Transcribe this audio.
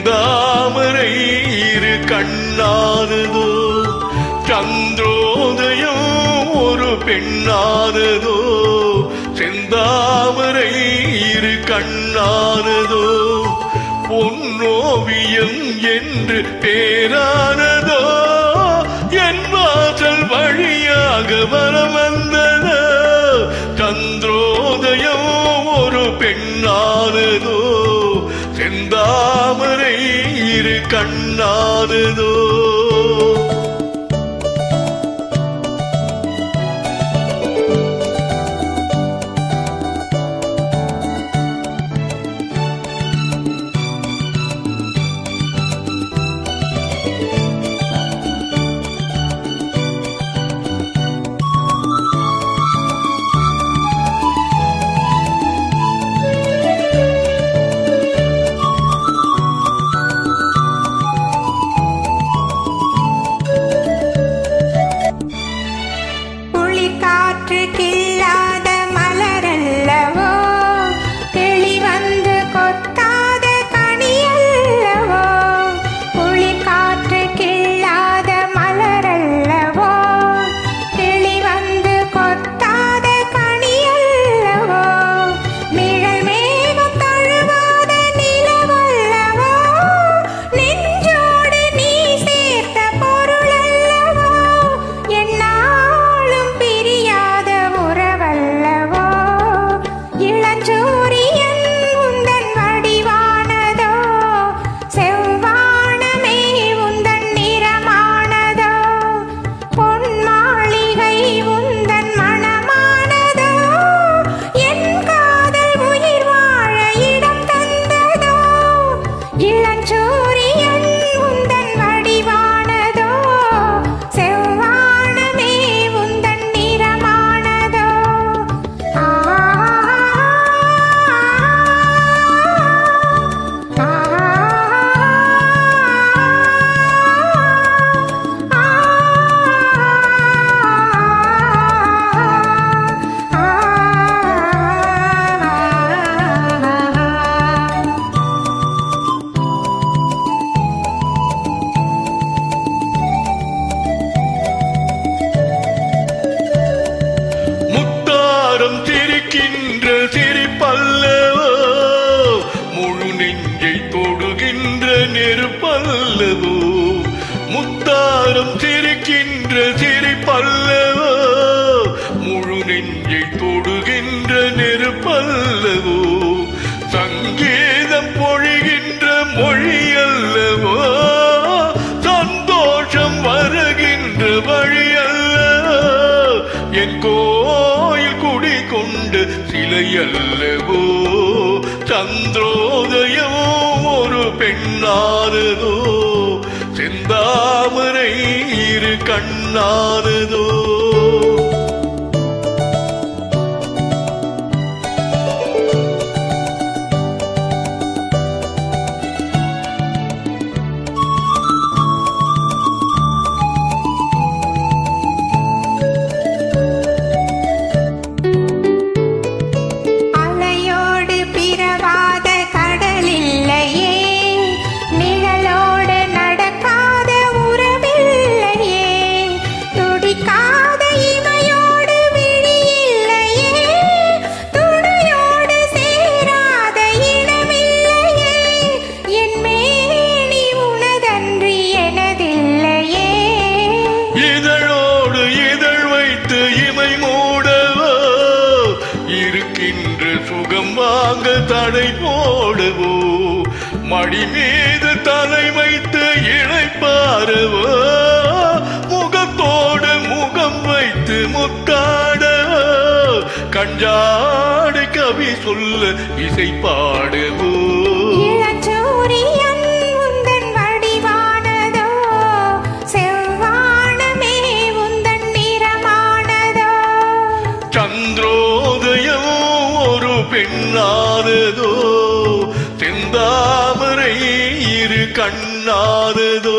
செந்தாமரை இரு கண்ணானதோ சந்திரோதயம் ஒரு பெண்ணானதோ செந்தாமரை இரு கண்ணானதோ பொன்னோவியம் என்று பேரானதோ என் வாசல் வழியாக வரம் வந்ததோ சந்திரோதயம் ஒரு பெண்ணானதோ செந்தாமரை இரு கண்ணானதோ சிரிப்பல்லவோ முழு நெஞ்சை தொடுகின்ற நெருப்பல்லவோ முத்தாரம் சிரிக்கின்ற சிரிப்பல்லவோ முழு நெஞ்சை தொடுகின்ற நெருப்பல்லவோ சங்கீதம் பொழிகின்ற மொழியல்லவோ சந்தோஷம் வருகின்ற வழியல்லவோ என் கோயில் குடி கொண்டு சிலையல்லவோ சந்திரோதயமோ ஒரு பெண்ணானதோ செந்தாமரை இரு கண்ணானதோ சுகம் வாங்க தடை போடவோ மடி மீது தலை வைத்து இழைப்பாரவோ முகத்தோடு முகம் வைத்து முத்தாடவோ கஞ்சாடு கவி சொல்ல இசை பாடவோ பெண்ணானதோ செந்தாமரை இரு கண்ணானதோ